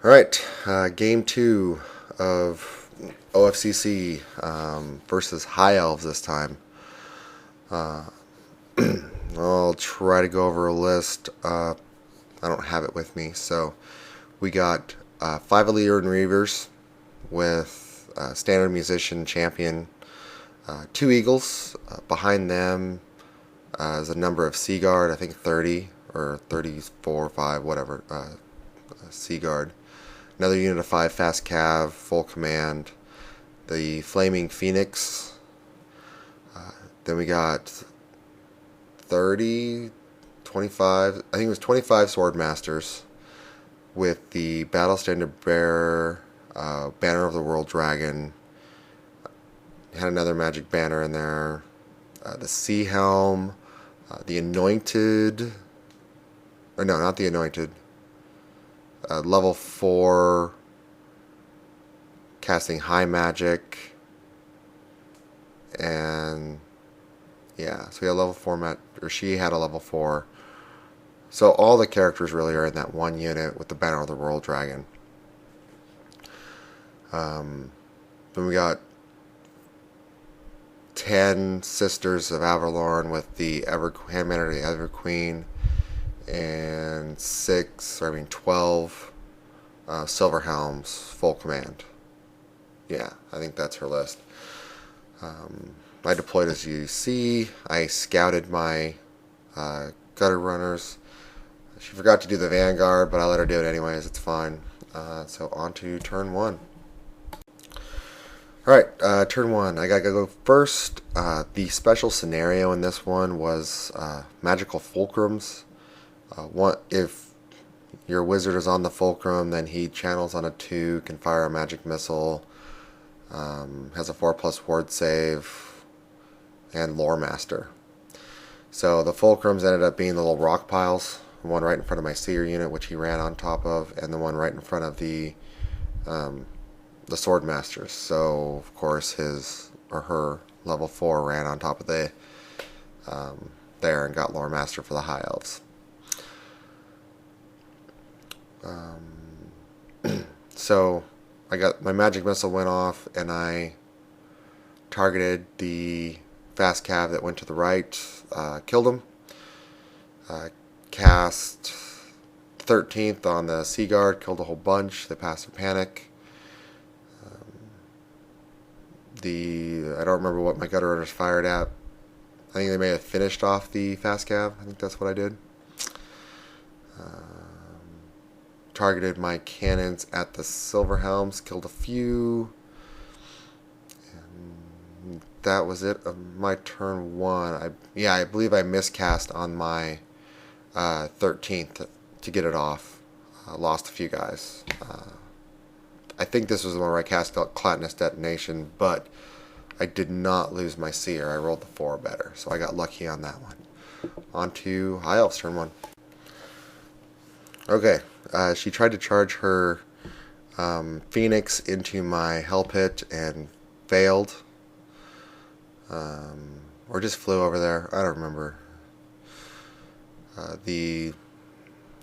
All right, game two of OFCC versus High Elves this time. I'll try to go over a list. I don't have it with me, so we got 5 Elite Reavers with Standard Musician Champion, 2 Eagles. Behind them is a number of Seaguard, I think 30 or 34, 5, whatever. Seaguard. Another unit of 5 Fast Cav, full command. The Flaming Phoenix. Then we got 30, 25, I think it was 25 Swordmasters with the Battle Standard Bearer, Banner of the World Dragon. Had another magic banner in there. The Sea Helm, the Anointed, or no, not the Anointed. Level 4 casting high magic, and yeah, so we had level 4 or she had a level 4. So all the characters really are in that one unit with the Banner of the World Dragon. Then we got 10 Sisters of Avalorn with the Handmaiden of the Ever Queen, and 12 Silver Helms, full command. Yeah, I think that's her list. I deployed as you see. I scouted my gutter runners. She forgot to do the Vanguard, but I let her do it anyways. It's fine. So on to turn 1. Alright, turn 1. I gotta go first. The special scenario in this one was magical fulcrums. If your wizard is on the fulcrum, then he channels on a 2, can fire a magic missile, has a 4+ ward save, and Lore Master. So the fulcrums ended up being the little rock piles, the one right in front of my seer unit, which he ran on top of, and the one right in front of the sword masters. So of course his or her level 4 ran on top of the there and got Lore Master for the High Elves. So I got my magic missile went off, and I targeted the Fast Cav that went to the right, killed him. Cast 13th on the Seaguard, killed a whole bunch. They passed their panic. I don't remember what my gutter runners fired at. I think they may have finished off the Fast Cav. I think that's what I did. Targeted my cannons at the Silver Helms, killed a few, and that was it of my turn 1. I believe I miscast on my 13th to get it off. Lost a few guys. I think this was the one where I cast Clatinous Detonation, but I did not lose my Seer. I rolled the 4 better, so I got lucky on that one. On to High Elves, turn 1. Okay, she tried to charge her Phoenix into my Hell Pit and failed. Or just flew over there. I don't remember. The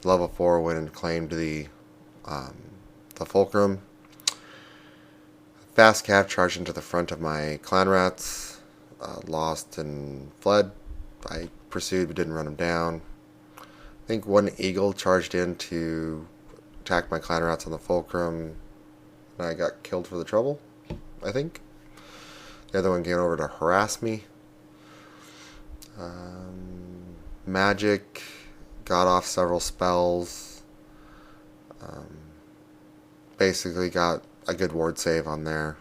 level 4 went and claimed the Fulcrum. Fast Cav charged into the front of my Clan Rats. Lost and fled. I pursued but didn't run them down. I think one Eagle charged in to attack my Clan Rats on the Fulcrum, and I got killed for the trouble, I think. The other one came over to harass me. Magic, got off several spells. Basically got a good ward save on there,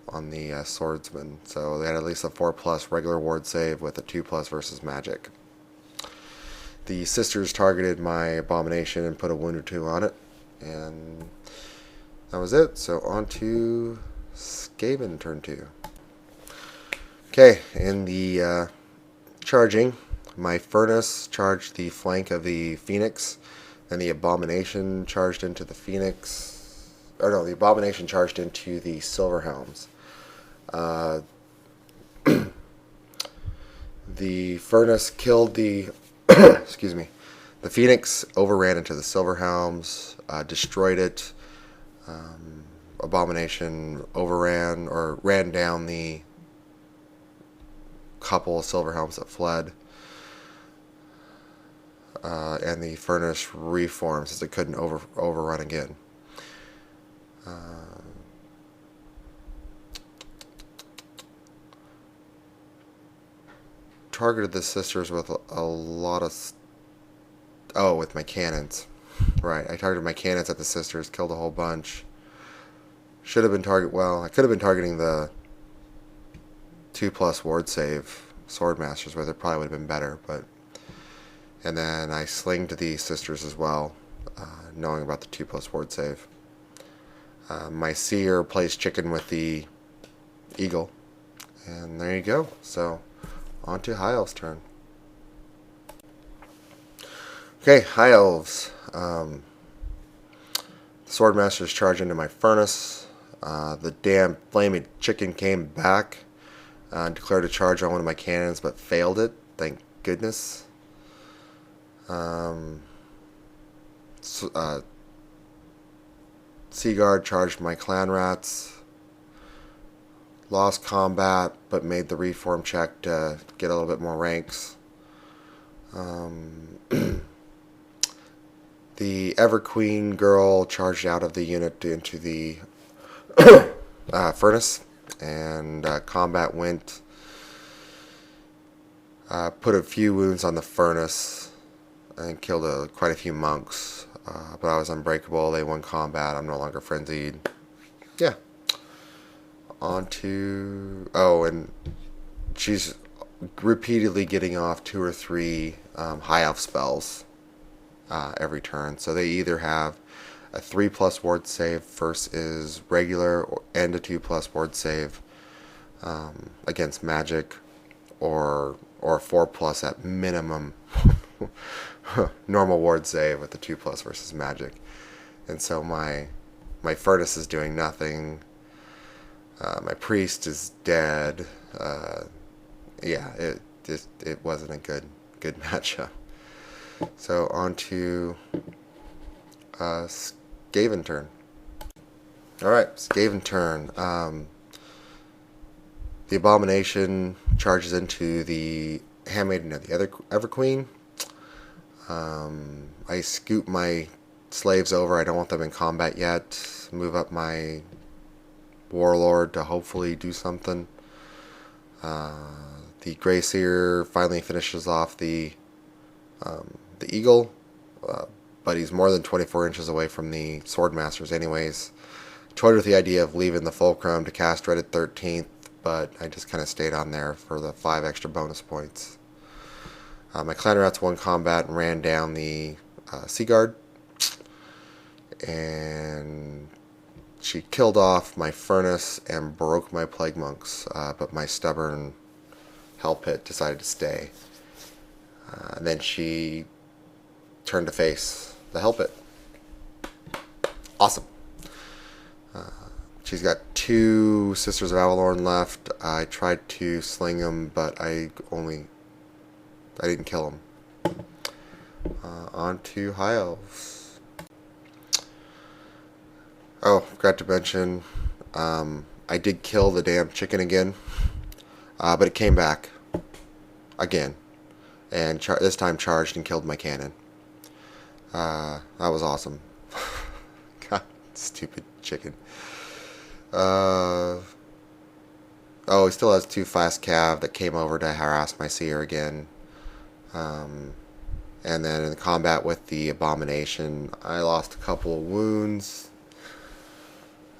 on the Swordsman. So they had at least a 4+ regular ward save with a 2+ versus magic. The sisters targeted my Abomination and put a wound or 2 on it, and that was it. So on to Skaven, turn 2. Okay, in the charging, my Furnace charged the flank of the Phoenix, and the Abomination charged into the Phoenix, or no, the Abomination charged into the Silver Helms. The Furnace killed the excuse me, The Phoenix overran into the Silverhelms, destroyed it. Abomination overran or ran down the couple of Silverhelms that fled. And the Furnace reformed since it couldn't overrun again. Targeted the sisters with a lot of... Oh, with my cannons. Right, I targeted my cannons at the sisters, killed a whole bunch. Should have been well, I could have been targeting the 2+ ward save Swordmasters with it. Probably would have been better, but... And then I slinged the sisters as well, knowing about the 2+ ward save. My seer plays chicken with the eagle. And there you go. So, on to High Elves' turn. Okay, High Elves. Swordmasters charge into my furnace. The damn flaming chicken came back. Declared a charge on one of my cannons, but failed it. Thank goodness. Seaguard charged my clan rats. Lost combat, but made the reform check to get a little bit more ranks. The Everqueen girl charged out of the unit into the furnace, and combat went. Put a few wounds on the furnace and killed quite a few monks. But I was unbreakable. They won combat. I'm no longer frenzied. Yeah. On to... Oh, and she's repeatedly getting off 2 or 3 High Elf spells every turn. So they either have a 3+ ward save versus regular and a 2+ ward save against magic, or 4+ at minimum normal ward save with the 2+ versus magic. And so my furnace is doing nothing. My priest is dead. Yeah, it wasn't a good matchup. So on to Skaven turn. Alright, Skaven turn. The Abomination charges into the Handmaiden of the Everqueen. I scoop my slaves over. I don't want them in combat yet. Move up my Warlord to hopefully do something. The Grey Seer finally finishes off the Eagle, but he's more than 24 inches away from the Swordmasters anyways. Toyed with the idea of leaving the Fulcrum to cast Dreaded 13th, but I just kind of stayed on there for the 5 extra bonus points. My clan rats won combat and ran down the Seaguard, and she killed off my furnace and broke my plague monks, but my stubborn hell pit decided to stay. And then she turned to face the hell pit. Awesome. She's got 2 Sisters of Avalorn left. I tried to sling them, but I didn't kill them. On to High Elves. Oh, forgot to mention, I did kill the damn chicken again, but it came back again, and this time charged and killed my cannon. That was awesome. God, stupid chicken. Oh, he still has 2 fast cav that came over to harass my seer again. And then in combat with the Abomination, I lost a couple of wounds.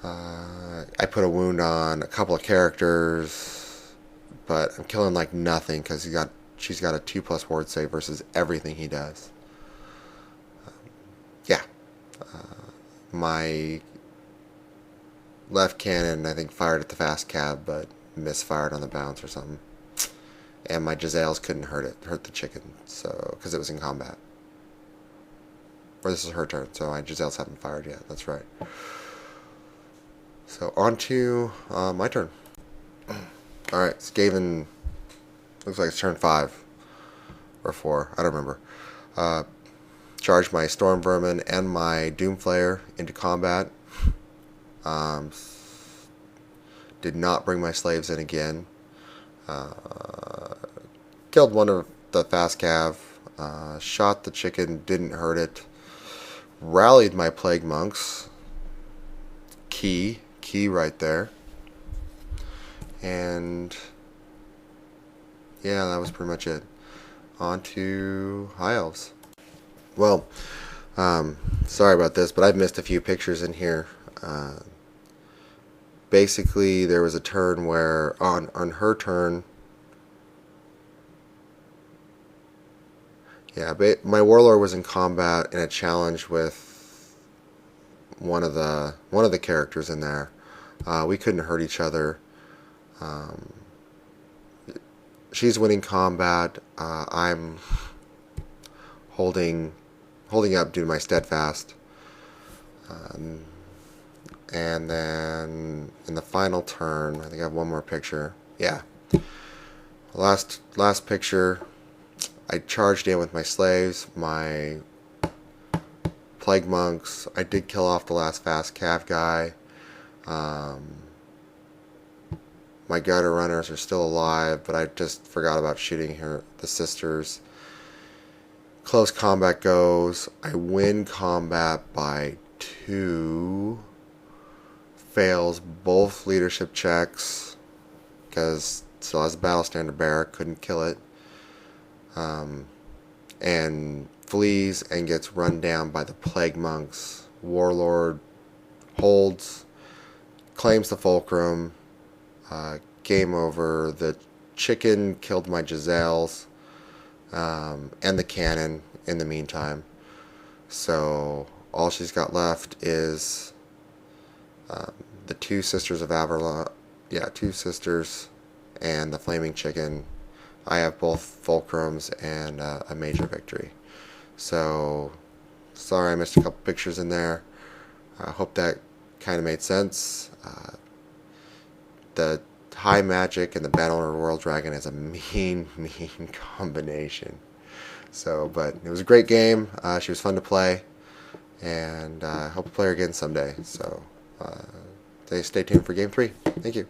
I put a wound on a couple of characters, but I'm killing like nothing because she's got a 2+ ward save versus everything he does. Yeah. My left cannon, I think, fired at the fast cab, but misfired on the bounce or something. And my Giselles couldn't hurt the chicken, so because it was in combat. Or this is her turn, so my Giselles haven't fired yet. That's right. So on to my turn. Alright, Skaven, looks like it's turn 5 or 4. I don't remember. charged my Storm Vermin and my Doomflayer into combat. Um, did not bring my slaves in again. Killed one of the fast cav. Shot the chicken, didn't hurt it. Rallied my plague monks. Key right there. And yeah, that was pretty much it. On to High Elves. Well, sorry about this, but I've missed a few pictures in here. Basically, there was a turn where on her turn, yeah, my warlord was in combat in a challenge with one of the characters in there. We couldn't hurt each other. She's winning combat. I'm holding up due to my steadfast. And then in the final turn, I think I have one more picture. Yeah, last picture. I charged in with my slaves, my plague monks. I did kill off the last fast cav guy. My gutter runners are still alive, but I just forgot about shooting the sisters. Close combat goes. I win combat by 2. Fails both leadership checks because still has a battle standard bearer, couldn't kill it. And flees and gets run down by the plague monks. Warlord holds, claims the fulcrum. Game over. The chicken killed my Giselles and the cannon in the meantime. So all she's got left is the 2 sisters of Avalon. Yeah, 2 sisters and the flaming chicken. I have both fulcrums and a major victory. So sorry I missed a couple pictures in there. I hope that kind of made sense. The high magic and the Battle Under World Dragon is a mean combination. So, but it was a great game. She was fun to play, and I hope to play her again someday. So, stay tuned for Game 3. Thank you.